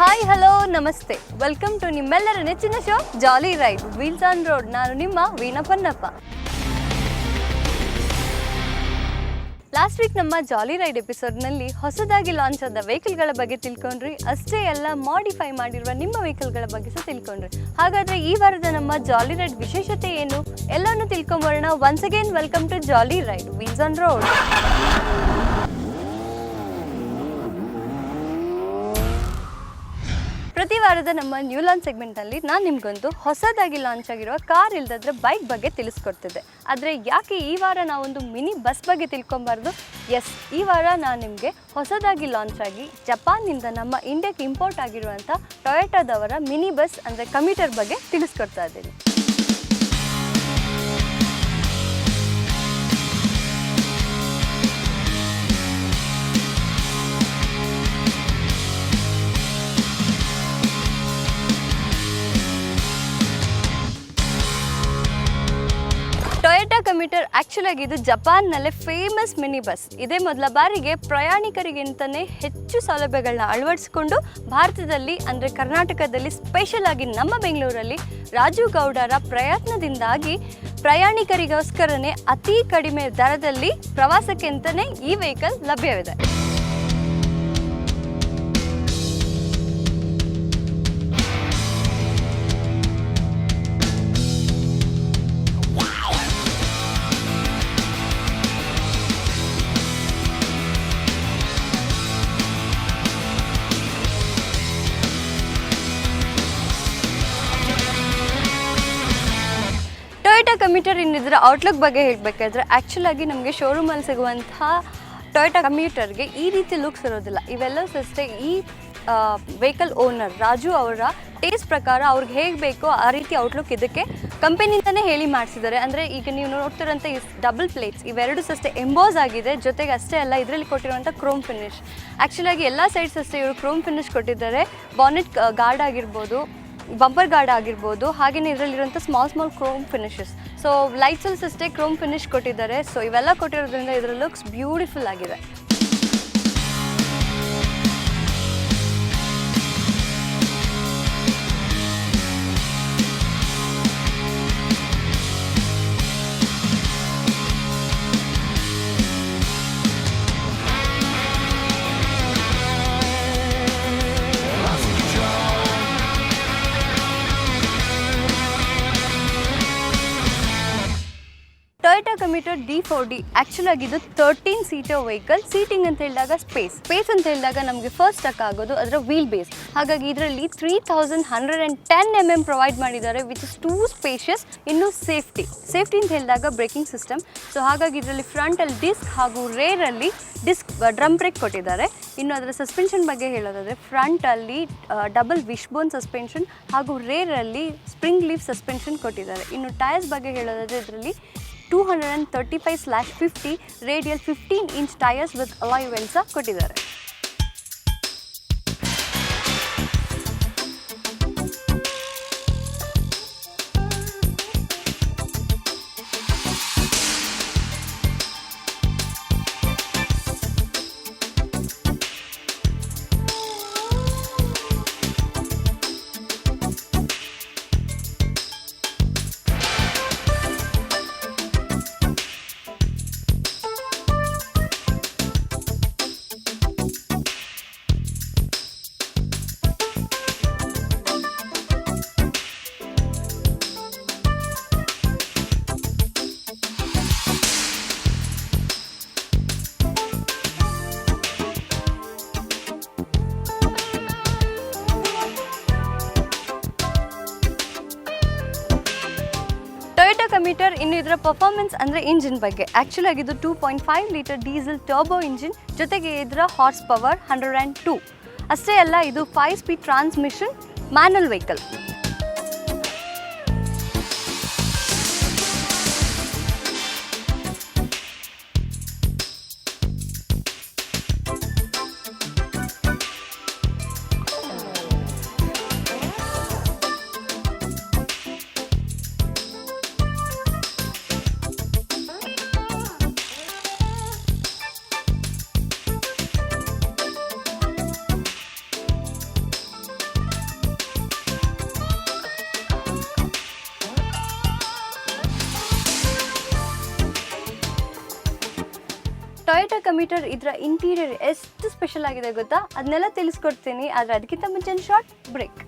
Hi hello ನಮಸ್ತೆ, welcome to ನಿಮ್ಮೆಲ್ಲರ ನೆಚ್ಚಿನ show jolly ride wheels on road. ನಾನು ನಿಮ್ಮ ವೀಣಾ ಪನ್ನಪ್ಪ. ಲಾಸ್ಟ್ ವೀಕ್ ನಮ್ಮ ಜಾಲಿ ರೈಡ್ ಎಪಿಸೋಡ್ನಲ್ಲಿ ಹೊಸದಾಗಿ ಲಾಂಚ್ ಆದ ವೆಹಿಕಲ್ಗಳ ಬಗ್ಗೆ ತಿಳ್ಕೊಂಡ್ರಿ. ಅಷ್ಟೇ ಅಲ್ಲ, ಮಾಡಿಫೈ ಮಾಡಿರುವ ನಿಮ್ಮ ವೆಹಿಕಲ್ಗಳ ಬಗ್ಗೆ ಸಹ ತಿಳ್ಕೊಂಡ್ರಿ. ಹಾಗಾದರೆ ಈ ವಾರದ ನಮ್ಮ ಜಾಲಿ ರೈಡ್ ವಿಶೇಷತೆ ಏನು ಎಲ್ಲನೂ ತಿಳ್ಕೊಂಬರೋಣ. Once again welcome to jolly ride wheels on road. ಪ್ರತಿ ವಾರದ ನಮ್ಮ ನ್ಯೂ ಲಾಂಚ್ ಸೆಗ್ಮೆಂಟಲ್ಲಿ ನಾನು ನಿಮಗೊಂದು ಹೊಸದಾಗಿ ಲಾಂಚ್ ಆಗಿರುವ ಕಾರ್ ಇಲ್ದಾದ್ರೆ ಬೈಕ್ ಬಗ್ಗೆ ತಿಳಿಸ್ಕೊಡ್ತಿದ್ದೆ. ಆದರೆ ಯಾಕೆ ಈ ವಾರ ನಾವೊಂದು ಮಿನಿ ಬಸ್ ಬಗ್ಗೆ ತಿಳ್ಕೊಬಾರ್ದು? ಎಸ್, ಈ ವಾರ ನಾನು ನಿಮಗೆ ಹೊಸದಾಗಿ ಲಾಂಚ್ ಆಗಿ ಜಪಾನ್ನಿಂದ ನಮ್ಮ ಇಂಡಿಯಾಕ್ಕೆ ಇಂಪೋರ್ಟ್ ಆಗಿರುವಂಥ ಟೊಯೋಟಾದವರ ಮಿನಿ ಬಸ್ ಅಂದರೆ ಕಮ್ಯೂಟರ್ ಬಗ್ಗೆ ತಿಳಿಸ್ಕೊಡ್ತಾ ಇದ್ದೀನಿ. ಟೊಯೋಟಾ ಕಮ್ಯೂಟರ್ ಆ್ಯಕ್ಚುಲಾಗಿ ಇದು ಜಪಾನ್ನಲ್ಲೇ ಫೇಮಸ್ ಮಿನಿ ಬಸ್. ಇದೇ ಮೊದಲ ಬಾರಿಗೆ ಪ್ರಯಾಣಿಕರಿಗಿಂತಲೇ ಹೆಚ್ಚು ಸೌಲಭ್ಯಗಳನ್ನ ಅಳವಡಿಸಿಕೊಂಡು ಭಾರತದಲ್ಲಿ ಅಂದರೆ ಕರ್ನಾಟಕದಲ್ಲಿ ಸ್ಪೆಷಲ್ ಆಗಿ ನಮ್ಮ ಬೆಂಗಳೂರಲ್ಲಿ ರಾಜೀವ್ ಗೌಡರ ಪ್ರಯತ್ನದಿಂದಾಗಿ ಪ್ರಯಾಣಿಕರಿಗೋಸ್ಕರನೇ ಅತಿ ಕಡಿಮೆ ದರದಲ್ಲಿ ಪ್ರವಾಸಕ್ಕೆ ಅಂತಲೇ ಈ ವೆಹಿಕಲ್ ಲಭ್ಯವಿದೆ. ಟೊಯೋಟಾ ಕಮ್ಯೂಟರ್ ಇನ್ನಿದ್ರ ಔಟ್ಲುಕ್ ಬಗ್ಗೆ ಹೇಳಬೇಕಾದ್ರೆ ಆ್ಯಕ್ಚುಲಾಗಿ ನಮಗೆ ಶೋರೂಮಲ್ಲಿ ಸಿಗುವಂತಹ ಟೊಯೋಟಾ ಕಮ್ಯೂಟರ್ಗೆ ಈ ರೀತಿ ಲುಕ್ಸ್ ಇರೋದಿಲ್ಲ. ಇವೆಲ್ಲವೂ ಅಷ್ಟೇ ಈ ವೆಹಿಕಲ್ ಓನರ್ ರಾಜು ಅವರ ಟೇಸ್ಟ್ ಪ್ರಕಾರ ಅವ್ರಿಗೆ ಹೇಗೆ ಬೇಕೋ ಆ ರೀತಿ ಔಟ್ಲುಕ್ ಇದಕ್ಕೆ ಕಂಪನಿಯಿಂದನೇ ಹೇಳಿ ಮಾಡಿಸಿದ್ದಾರೆ. ಅಂದರೆ ಈಗ ನೀವು ನೋಡ್ತಿರೋಂಥ ಈ ಡಬಲ್ ಪ್ಲೇಟ್ಸ್ ಇವೆರಡು ಅಷ್ಟೇ ಎಂಬೋಸ್ ಆಗಿದೆ. ಜೊತೆಗೆ ಅಷ್ಟೇ ಅಲ್ಲ, ಇದರಲ್ಲಿ ಕೊಟ್ಟಿರುವಂಥ ಕ್ರೋಮ್ ಫಿನಿಶ್. ಆ್ಯಕ್ಚುಲಾಗಿ ಎಲ್ಲ ಸೈಡ್ಸ್ ಅಷ್ಟೇ ಇವರು ಕ್ರೋಮ್ ಫಿನಿಶ್ ಕೊಟ್ಟಿದ್ದಾರೆ. ಬಾನೆಟ್ ಗಾರ್ಡ್ ಆಗಿರ್ಬೋದು, ಬಂಪರ್ ಗಾರ್ಡ್ ಆಗಿರ್ಬೋದು, ಹಾಗೆಯೇ ಇದರಲ್ಲಿರುವಂಥ ಸ್ಮಾಲ್ ಕ್ರೋಮ್ ಫಿನಿಶಸ್. ಸೊ ಲೈಟ್ಸಲ್ಲಿ ಅಷ್ಟೇ ಕ್ರೋಮ್ ಫಿನಿಶ್ ಕೊಟ್ಟಿದ್ದಾರೆ. ಸೊ ಇವೆಲ್ಲ ಕೊಟ್ಟಿರೋದ್ರಿಂದ ಇದರ ಲುಕ್ಸ್ ಬ್ಯೂಟಿಫುಲ್ ಆಗಿದೆ. ಟೊಯೋಟಾ ಕಮ್ಯೂಟರ್ D4D ಆ್ಯಕ್ಚುಲಾಗಿ ಇದು 13 ಸೀಟರ್ ವೆಹಿಕಲ್. ಸೀಟಿಂಗ್ ಅಂತ ಹೇಳಿದಾಗ ಸ್ಪೇಸ್ ಅಂತ ಹೇಳಿದಾಗ ನಮಗೆ ಫಸ್ಟ್ ಟಕ್ ಆಗೋದು ಅದರ ವೀಲ್ ಬೇಸ್. ಹಾಗಾಗಿ ಇದರಲ್ಲಿ 3110 mm ಪ್ರೊವೈಡ್ ಮಾಡಿದ್ದಾರೆ, ವಿಚ್ ಇಸ್ ಟೂ ಸ್ಪೇಷಿಯಸ್. ಇನ್ನು ಸೇಫ್ಟಿ ಅಂತ ಹೇಳಿದಾಗ ಬ್ರೇಕಿಂಗ್ ಸಿಸ್ಟಮ್. ಸೊ ಹಾಗಾಗಿ ಇದರಲ್ಲಿ ಫ್ರಂಟಲ್ಲಿ ಡಿಸ್ಕ್ ಹಾಗೂ ರೇರಲ್ಲಿ ಡ್ರಮ್ ಬ್ರೇಕ್ ಕೊಟ್ಟಿದ್ದಾರೆ. ಇನ್ನು ಅದರ ಸಸ್ಪೆನ್ಷನ್ ಬಗ್ಗೆ ಹೇಳೋದಾದರೆ ಫ್ರಂಟಲ್ಲಿ ಡಬಲ್ ವಿಶ್ಬೋನ್ ಸಸ್ಪೆನ್ಷನ್ ಹಾಗೂ ರೇರಲ್ಲಿ ಸ್ಪ್ರಿಂಗ್ ಲೀಫ್ ಸಸ್ಪೆನ್ಷನ್ ಕೊಟ್ಟಿದ್ದಾರೆ. ಇನ್ನು ಟೈರ್ಸ್ ಬಗ್ಗೆ ಹೇಳೋದಾದರೆ ಇದರಲ್ಲಿ 235/50 radial 15 inch tyres with alloy wheels ಕೊಟ್ಟಿದ್ದಾರೆ. ಟೊಯೋಟಾ ಕಮ್ಯೂಟರ್ ಇನ್ನು ಇದರ ಪರ್ಫಾರ್ಮೆನ್ಸ್ ಅಂದರೆ ಇಂಜಿನ್ ಬಗ್ಗೆ ಆ್ಯಕ್ಚುಲಾಗಿ ಇದು 2.5 ಲೀಟರ್ ಡೀಸೆಲ್ ಟರ್ಬೋ ಇಂಜಿನ್. ಜೊತೆಗೆ ಇದರ ಹಾರ್ಸ್ ಪವರ್ 102. ಅಷ್ಟೇ ಅಲ್ಲ, ಇದು 5 speed transmission manual vehicle. Toyota commuter ಇದರ ಇಂಟೀರಿಯರ್ ಎಷ್ಟು ಸ್ಪೆಷಲ್ ಆಗಿದೆ ಗೊತ್ತಾ, ಅದನ್ನೆಲ್ಲ ತಿಳಿಸ್ಕೊಡ್ತೀನಿ. ಆದರೆ ಅದಕ್ಕಿಂತ ಮುಂಚೆ ಶಾರ್ಟ್ ಬ್ರೇಕ್.